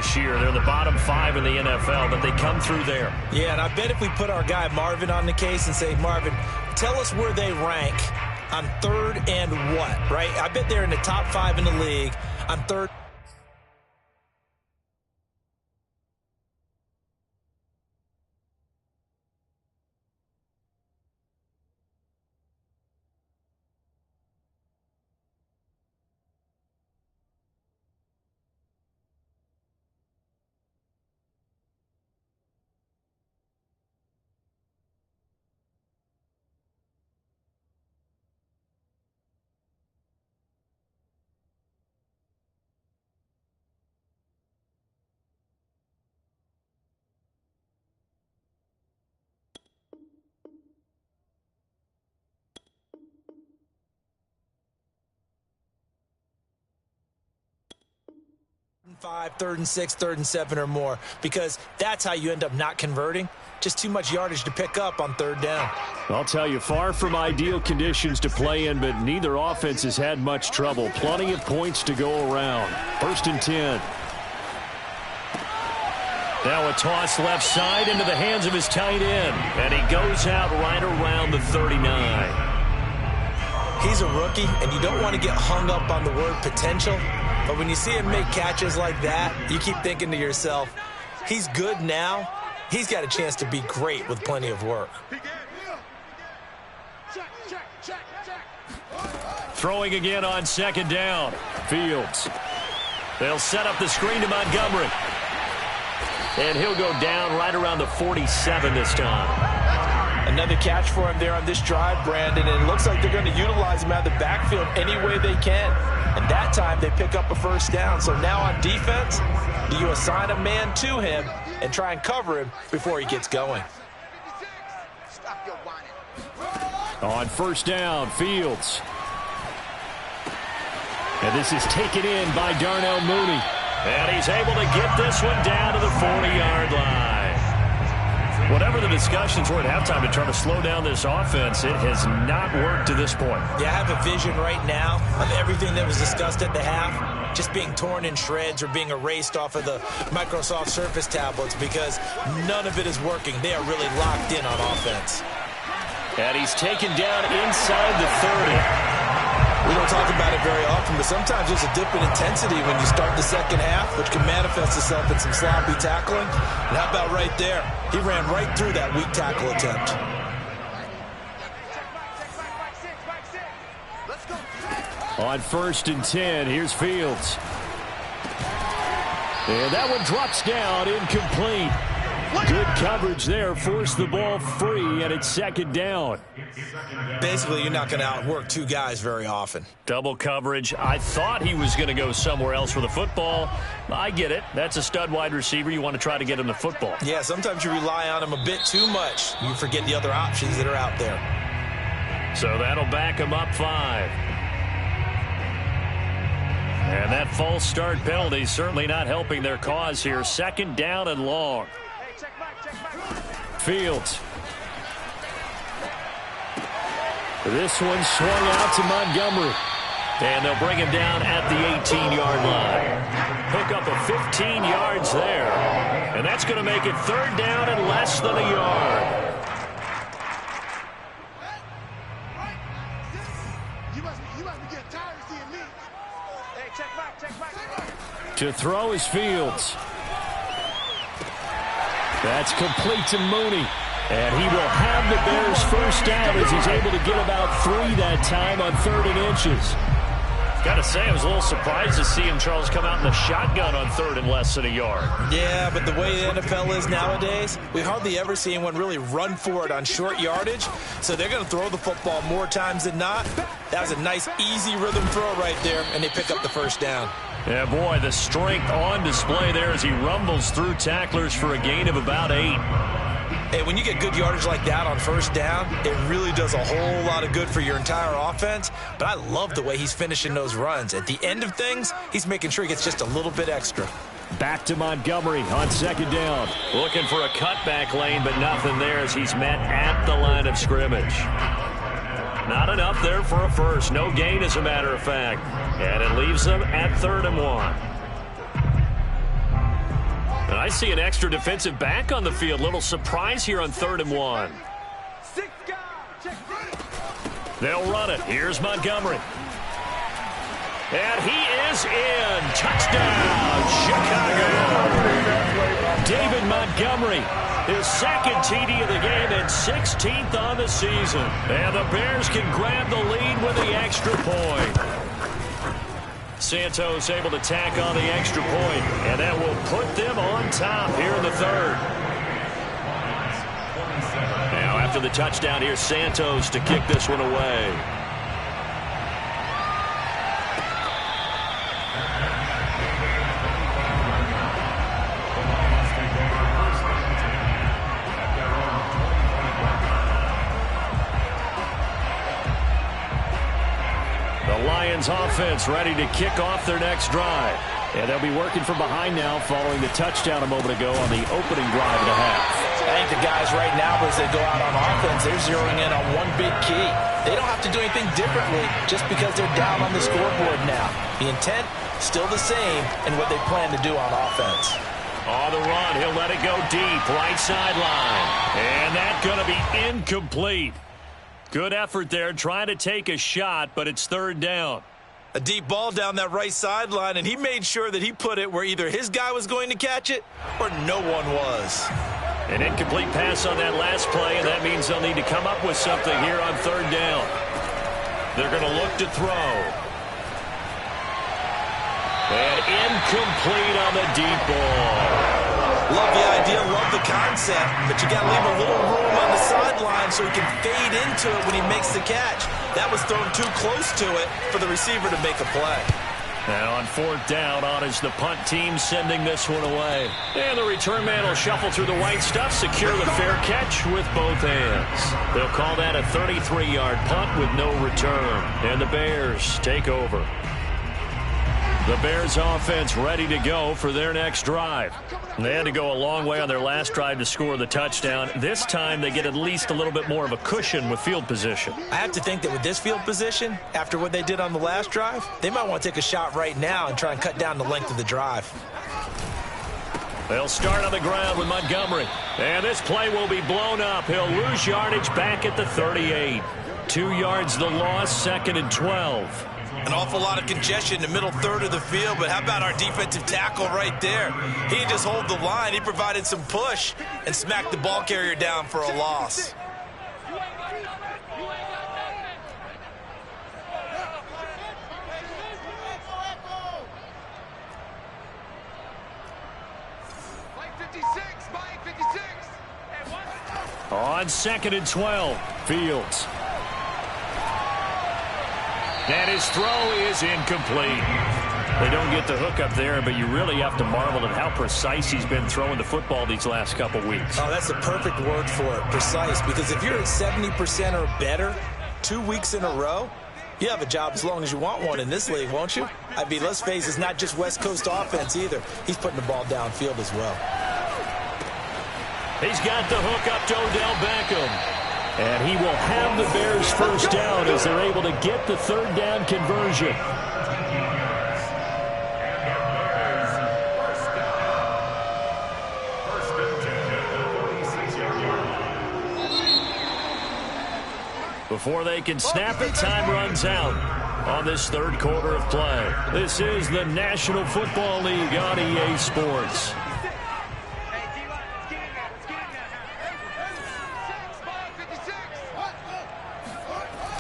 this year. They're the bottom 5 in the NFL, but they come through there. Yeah, and I bet if we put our guy Marvin on the case and say, Marvin, tell us where they rank on third and what, right? I bet they're in the top 5 in the league on third. Five, 3rd and 6, 3rd and 7 or more, because that's how you end up not converting. Just too much yardage to pick up on 3rd down. I'll tell you, far from ideal conditions to play in, but neither offense has had much trouble. Plenty of points to go around. 1st and 10. Now a toss left side into the hands of his tight end, and he goes out right around the 39. He's a rookie, and you don't want to get hung up on the word potential. But when you see him make catches like that, you keep thinking to yourself, he's good now. He's got a chance to be great with plenty of work. Throwing again on 2nd down. Fields. They'll set up the screen to Montgomery. And he'll go down right around the 47 this time. Another catch for him there on this drive, Brandon, and it looks like they're going to utilize him out of the backfield any way they can. And that time they pick up a 1st down. So now on defense, do you assign a man to him and try and cover him before he gets going? On 1st down, Fields. And this is taken in by Darnell Mooney. And he's able to get this one down to the 40-yard line. Whatever the discussions were at halftime to try to slow down this offense, it has not worked to this point. Yeah, I have a vision right now of everything that was discussed at the half just being torn in shreds or being erased off of the Microsoft Surface tablets because none of it is working. They are really locked in on offense. And he's taken down inside the 30. We don't talk about it very often, but sometimes there's a dip in intensity when you start the second half, which can manifest itself in some sloppy tackling. And how about right there? He ran right through that weak tackle attempt. On 1st and 10, here's Fields. And that one drops down, incomplete. Good coverage there, forced the ball free, and it's 2nd down. Basically, you're not going to outwork 2 guys very often. Double coverage. I thought he was going to go somewhere else for the football. I get it. That's a stud wide receiver. You want to try to get him the football. Yeah, sometimes you rely on him a bit too much. You forget the other options that are out there. So that'll back him up 5. And that false start penalty certainly not helping their cause here. 2nd down and long. Fields. This one swung out to Montgomery. And they'll bring him down at the 18-yard line. Pick up a 15 yards there. And that's going to make it 3rd down and less than a yard. To throw is Fields. That's complete to Mooney. And he will have the Bears 1st down as he's able to get about 3 that time on 3rd and inches. Got to say, I was a little surprised to see him, Charles, come out in the shotgun on 3rd and less than a yard. Yeah, but the way the NFL is nowadays, we hardly ever see anyone really run for it on short yardage. So they're going to throw the football more times than not. That was a nice, easy rhythm throw right there, and they pick up the 1st down. Yeah, boy, the strength on display there as he rumbles through tacklers for a gain of about 8. Hey, when you get good yardage like that on 1st down, it really does a whole lot of good for your entire offense. But I love the way he's finishing those runs. At the end of things, he's making sure he gets just a little bit extra. Back to Montgomery on 2nd down. Looking for a cutback lane, but nothing there as he's met at the line of scrimmage. Not enough there for a first. No gain, as a matter of fact. And it leaves them at 3rd and 1. I see an extra defensive back on the field. Little surprise here on 3rd and 1. They'll run it. Here's Montgomery. And he is in. Touchdown, Chicago. David Montgomery, his 2nd TD of the game and 16th on the season. And the Bears can grab the lead with the extra point. Santos able to tack on the extra point, and that will put them on top here in the 3rd. Now after the touchdown, here's Santos to kick this one away. Offense ready to kick off their next drive. And they'll be working from behind now following the touchdown a moment ago on the opening drive and a half. I think the guys right now, as they go out on offense, they're zeroing in on one big key. They don't have to do anything differently just because they're down on the scoreboard now. The intent, still the same in what they plan to do on offense. On the run, he'll let it go deep, right sideline. And that's going to be incomplete. Good effort there, trying to take a shot, but it's 3rd down. A deep ball down that right sideline, and he made sure that he put it where either his guy was going to catch it or no one was. An incomplete pass on that last play, and that means they'll need to come up with something here on 3rd down. They're going to look to throw. And incomplete on the deep ball. Love the idea, love the concept, but you got to leave a little room on the sideline so he can fade into it when he makes the catch. That was thrown too close to it for the receiver to make a play. Now on 4th down, on is the punt team sending this one away. And the return man will shuffle through the white stuff, secure the fair catch with both hands. They'll call that a 33-yard punt with no return. And the Bears take over. The Bears offense ready to go for their next drive. They had to go a long way on their last drive to score the touchdown. This time they get at least a little bit more of a cushion with field position. I have to think that with this field position, after what they did on the last drive, they might want to take a shot right now and try and cut down the length of the drive. They'll start on the ground with Montgomery. And this play will be blown up. He'll lose yardage back at the 38. 2 yards the loss, 2nd and 12. An awful lot of congestion in the middle 3rd of the field, but how about our defensive tackle right there? He didn't just hold the line. He provided some push and smacked the ball carrier down for a loss. On 2nd and 12, Fields. And his throw is incomplete. They don't get the hook up there, but you really have to marvel at how precise he's been throwing the football these last couple weeks. Oh, that's the perfect word for it, precise, because if you're at 70% or better 2 weeks in a row, you have a job as long as you want one in this league, won't you? I mean, let's face it, it's not just West Coast offense either. He's putting the ball downfield as well. He's got the hook up to Odell Beckham. And he will have the Bears first down as they're able to get the 3rd down conversion. Before they can snap it, time runs out on this 3rd quarter of play. This is the National Football League on EA Sports.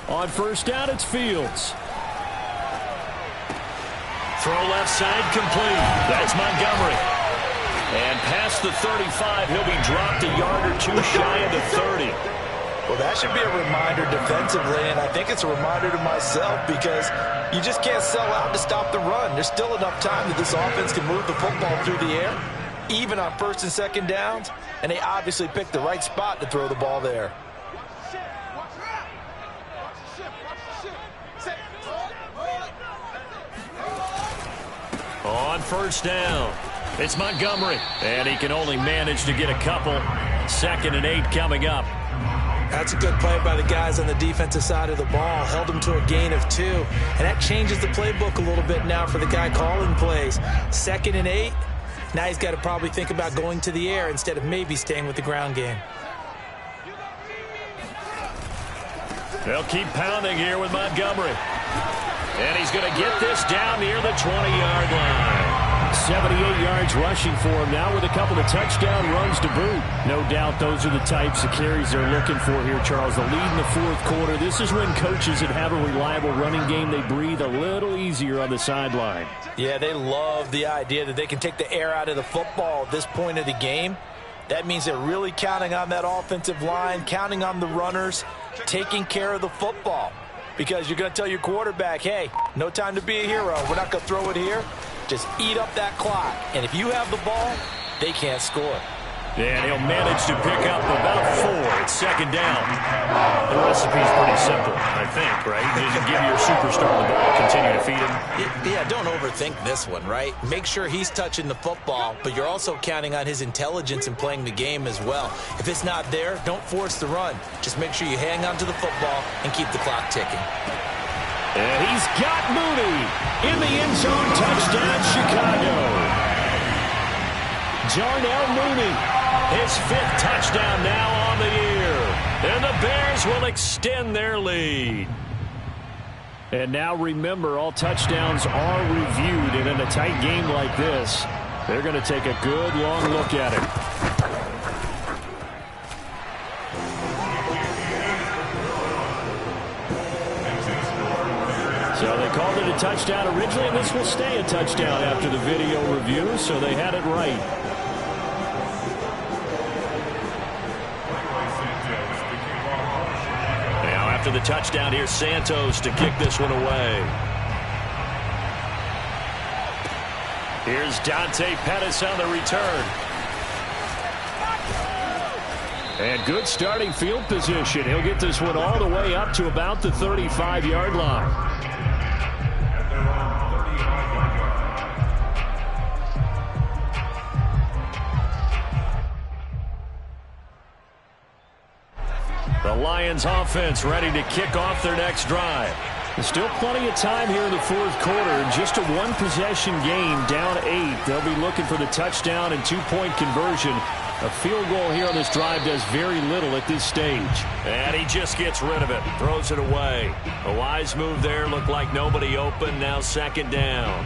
On 1st down, it's Fields. Throw left side complete. That's Montgomery. And past the 35, he'll be dropped a yard or two shy of the 30. Well, that should be a reminder defensively, and I think it's a reminder to myself because you just can't sell out to stop the run. There's still enough time that this offense can move the football through the air, even on 1st and 2nd downs, and they obviously picked the right spot to throw the ball there. On 1st down, it's Montgomery, and he can only manage to get a couple. 2nd and 8 coming up. That's a good play by the guys on the defensive side of the ball. Held them to a gain of 2, and that changes the playbook a little bit now for the guy calling plays. 2nd and 8, Now he's got to probably think about going to the air instead of maybe staying with the ground game. They'll keep pounding here with Montgomery. And he's going to get this down near the 20-yard line. 78 yards rushing for him now with a couple of touchdown runs to boot. No doubt those are the types of carries they're looking for here, Charles. The lead in the fourth quarter. This is when coaches that have a reliable running game, they breathe a little easier on the sideline. Yeah, they love the idea that they can take the air out of the football at this point of the game. That means they're really counting on that offensive line, counting on the runners, taking care of the football. Because you're going to tell your quarterback, hey, no time to be a hero. We're not going to throw it here. Just eat up that clock. And if you have the ball, they can't score. And he'll manage to pick up about 4. It's second down. The recipe's pretty simple, I think, right? You just give your superstar the ball, continue to feed him. Yeah, don't overthink this one, right? Make sure he's touching the football, but you're also counting on his intelligence in playing the game as well. If it's not there, don't force the run. Just make sure you hang on to the football and keep the clock ticking. And he's got Mooney in the end zone. Touchdown, Chicago. Darnell Mooney, his 5th touchdown now on the year. And the Bears will extend their lead. And now remember, all touchdowns are reviewed. And in a tight game like this, they're going to take a good long look at it. So they called it a touchdown originally, and this will stay a touchdown after the video review, so they had it right. Now after the touchdown, here's Santos to kick this one away. Here's Dante Pettis on the return. And good starting field position. He'll get this one all the way up to about the 35-yard line. The Lions offense ready to kick off their next drive. There's still plenty of time here in the fourth quarter. Just a one-possession game, down 8. They'll be looking for the touchdown and 2-point conversion. A field goal here on this drive does very little at this stage. And he just gets rid of it, throws it away. A wise move there, looked like nobody open, now second down.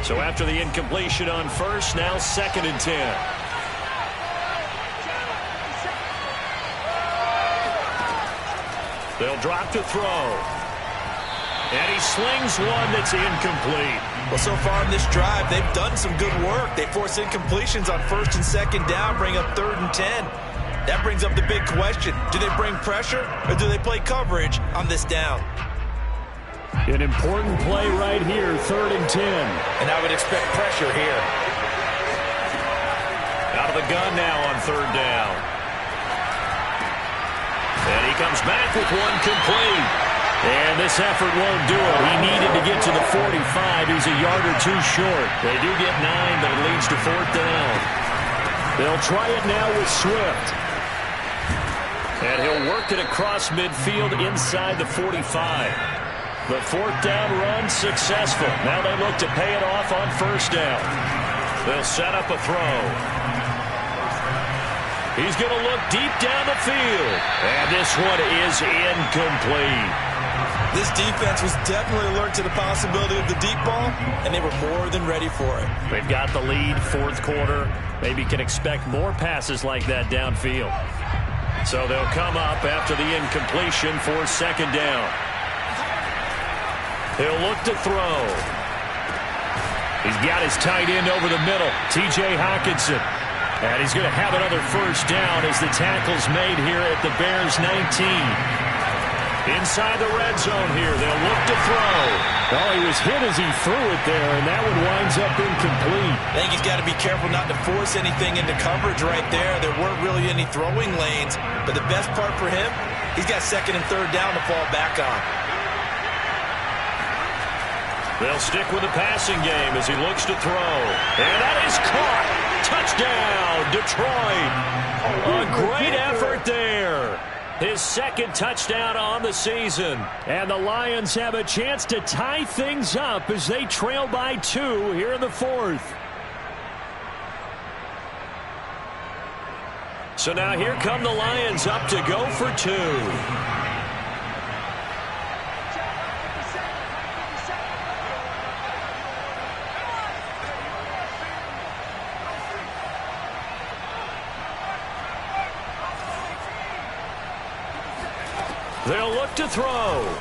So after the incompletion on first, now 2nd and 10. They'll drop to throw. And he slings one that's incomplete. Well, so far in this drive, they've done some good work. They force incompletions on 1st and 2nd down, bring up 3rd and 10. That brings up the big question. Do they bring pressure or do they play coverage on this down? An important play right here, 3rd and 10. And I would expect pressure here. Out of the gun now on 3rd down. And he comes back with one complete. And this effort won't do it. He needed to get to the 45. He's a yard or 2 short. They do get 9, but it leads to 4th down. They'll try it now with Swift. And he'll work it across midfield inside the 45. The 4th down run successful. Now they look to pay it off on 1st down. They'll set up a throw. He's going to look deep down the field. And this one is incomplete. This defense was definitely alert to the possibility of the deep ball, and they were more than ready for it. They've got the lead, 4th quarter. Maybe can expect more passes like that downfield. So they'll come up after the incompletion for 2nd down. He'll look to throw. He's got his tight end over the middle, T.J. Hockenson. And he's going to have another 1st down as the tackle's made here at the Bears 19. Inside the red zone here, they'll look to throw. Oh, he was hit as he threw it there, and that one winds up incomplete. I think he's got to be careful not to force anything into coverage right there. There weren't really any throwing lanes, but the best part for him, he's got 2nd and 3rd down to fall back on. They'll stick with the passing game as he looks to throw. And that is caught. Touchdown, Detroit. A great effort there. His second touchdown on the season. And the Lions have a chance to tie things up as they trail by 2 here in the 4th. So now here come the Lions up to go for 2. They'll look to throw.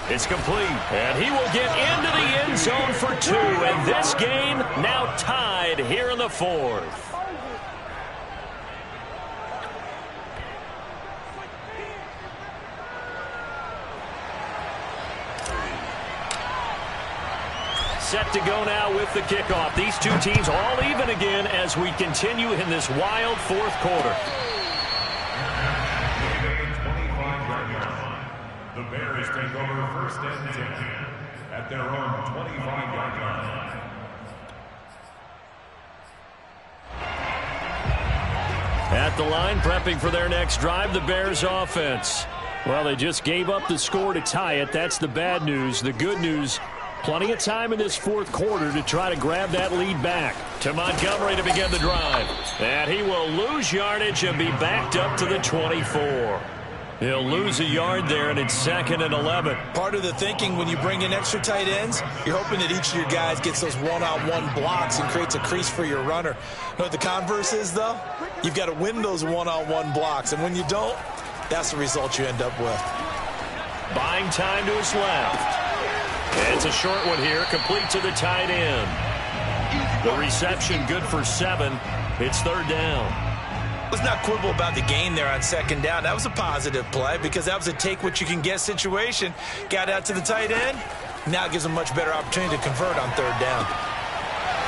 It's complete. And he will get into the end zone for 2. And this game now tied here in the 4th. Set to go now with the kickoff. These two teams all even again as we continue in this wild 4th quarter. The Bears take over first and 10 at their own 25-yard line. At the line, prepping for their next drive, the Bears offense. Well, they just gave up the score to tie it. That's the bad news. The good news, plenty of time in this 4th quarter to try to grab that lead back. To Montgomery to begin the drive. And he will lose yardage and be backed up to the 24. He'll lose a yard there, and it's 2nd and 11. Part of the thinking when you bring in extra tight ends, you're hoping that each of your guys gets those one-on-one blocks and creates a crease for your runner. You know what the converse is, though? You've got to win those one-on-one blocks, and when you don't, that's the result you end up with. Buying time to his left. It's a short one here, complete to the tight end. The reception good for 7. It's 3rd down. Let's not quibble about the gain there on 2nd down. That was a positive play because that was a take-what-you-can-get situation. Got out to the tight end. Now it gives him a much better opportunity to convert on 3rd down.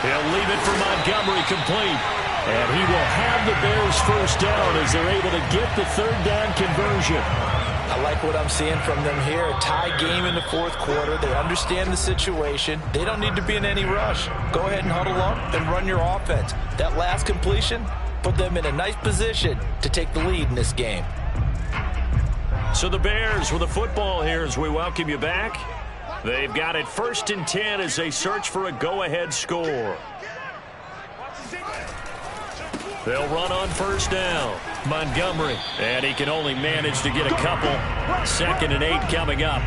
He'll leave it for Montgomery complete. And he will have the Bears first down as they're able to get the 3rd down conversion. I like what I'm seeing from them here. A tie game in the 4th quarter. They understand the situation. They don't need to be in any rush. Go ahead and huddle up and run your offense. That last completion put them in a nice position to take the lead in this game. So the Bears with the football here as we welcome you back. They've got it 1st and 10 as they search for a go-ahead score. They'll run on 1st down. Montgomery. And he can only manage to get a couple. 2nd and 8 coming up.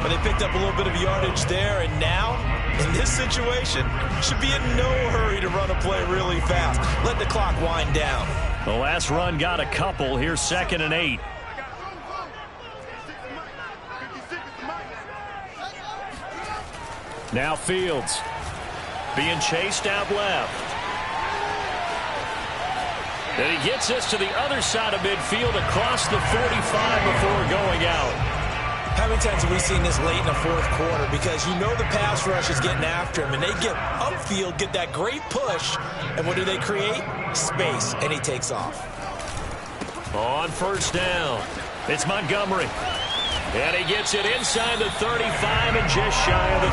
But they picked up a little bit of yardage there, and now, in this situation, should be in no hurry to run a play really fast. Let the clock wind down. The last run got a couple. Here's 2nd and 8. Now Fields being chased out left. And he gets us to the other side of midfield across the 45 before going out. How many times have we seen this late in the 4th quarter? Because you know the pass rush is getting after him, and they get upfield, get that great push, and what do they create? Space, and he takes off. On 1st down, it's Montgomery. And he gets it inside the 35 and just shy of the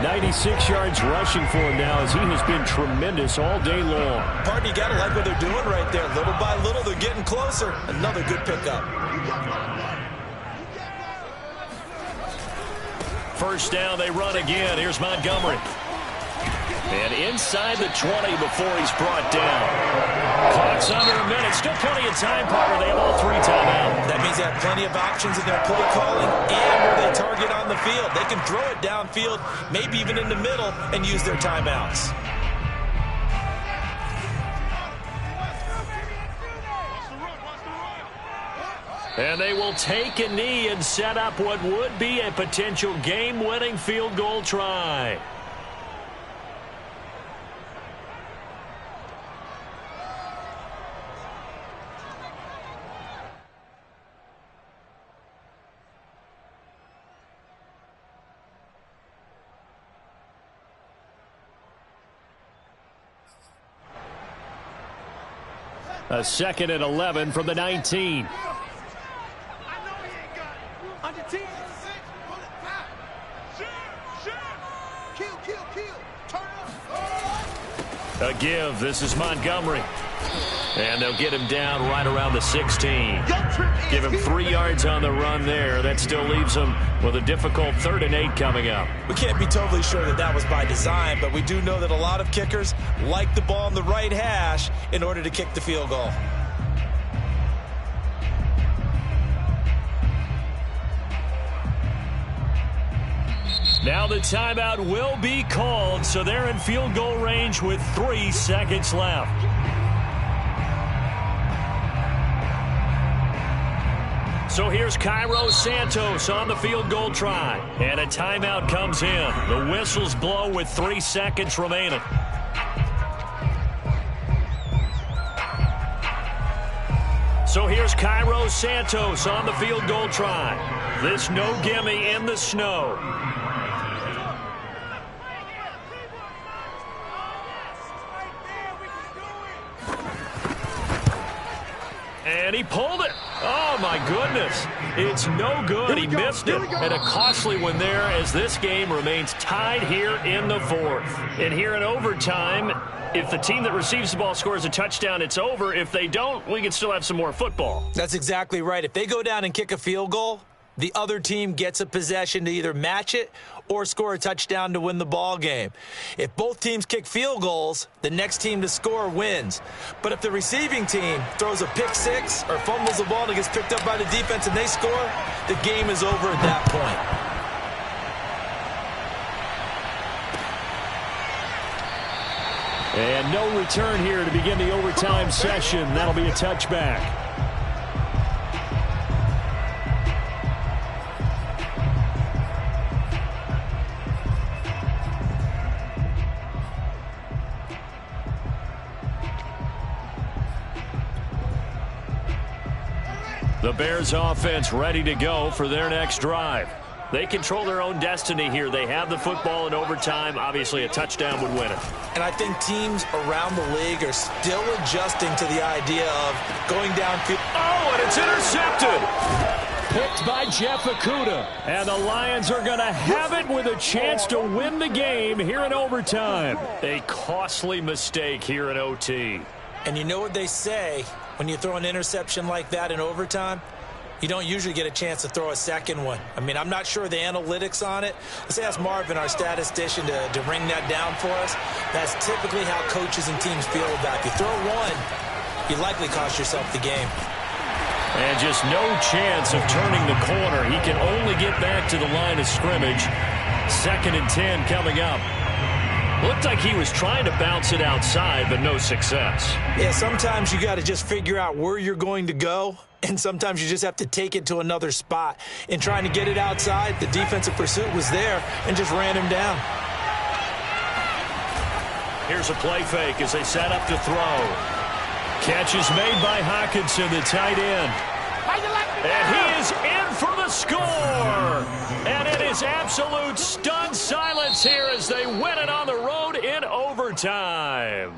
30. 96 yards rushing for him now as he has been tremendous all day long. Pardon, you got to like what they're doing right there. Little by little, they're getting closer. Another good pickup. 1st down, they run again. Here's Montgomery. And inside the 20 before he's brought down. Clock's under a minute. Still plenty of time, Parker. They have all 3 timeouts. That means they have plenty of options in their play calling and where they target on the field. They can throw it downfield, maybe even in the middle, and use their timeouts. And they will take a knee and set up what would be a potential game-winning field goal try. A 2nd and 11 from the 19. A give. This is Montgomery. And they'll get him down right around the 16. Give him 3 yards on the run there. That still leaves him with a difficult 3rd and 8 coming up. We can't be totally sure that that was by design, but we do know that a lot of kickers like the ball on the right hash in order to kick the field goal. Now the timeout will be called, so they're in field goal range with 3 seconds left. So here's Cairo Santos on the field goal try. And a timeout comes in. The whistles blow with 3 seconds remaining. So here's Cairo Santos on the field goal try. This no gimme in the snow. And he pulled it. Oh, my goodness. It's no good. He missed it. And a costly one there as this game remains tied here in the 4th. And here in overtime, if the team that receives the ball scores a touchdown, it's over. If they don't, we can still have some more football. That's exactly right. If they go down and kick a field goal, the other team gets a possession to either match it or score a touchdown to win the ball game. If both teams kick field goals, the next team to score wins. But if the receiving team throws a pick six or fumbles the ball and it gets picked up by the defense and they score, the game is over at that point. And no return here to begin the overtime session. That'll be a touchback. The Bears offense ready to go for their next drive. They control their own destiny here. They have the football in overtime. Obviously, a touchdown would win it. And I think teams around the league are still adjusting to the idea of going downfield. Oh, and it's intercepted. Picked by Jeff Okudah. And the Lions are going to have it with a chance to win the game here in overtime. A costly mistake here in OT. And you know what they say, when you throw an interception like that in overtime, you don't usually get a chance to throw a second one. I mean, I'm not sure the analytics on it. Let's ask Marvin, our statistician, to ring that down for us. That's typically how coaches and teams feel about it. If you throw one, you likely cost yourself the game. And just no chance of turning the corner. He can only get back to the line of scrimmage. 2nd and 10 coming up. Looked like he was trying to bounce it outside, but no success. Yeah, sometimes you got to just figure out where you're going to go, and sometimes you just have to take it to another spot. In trying to get it outside, the defensive pursuit was there and just ran him down. Here's a play fake as they set up to throw. Catch is made by Hockenson, the tight end. And he is in for the score. And it is absolute stunned silence here as they win it on the road in overtime.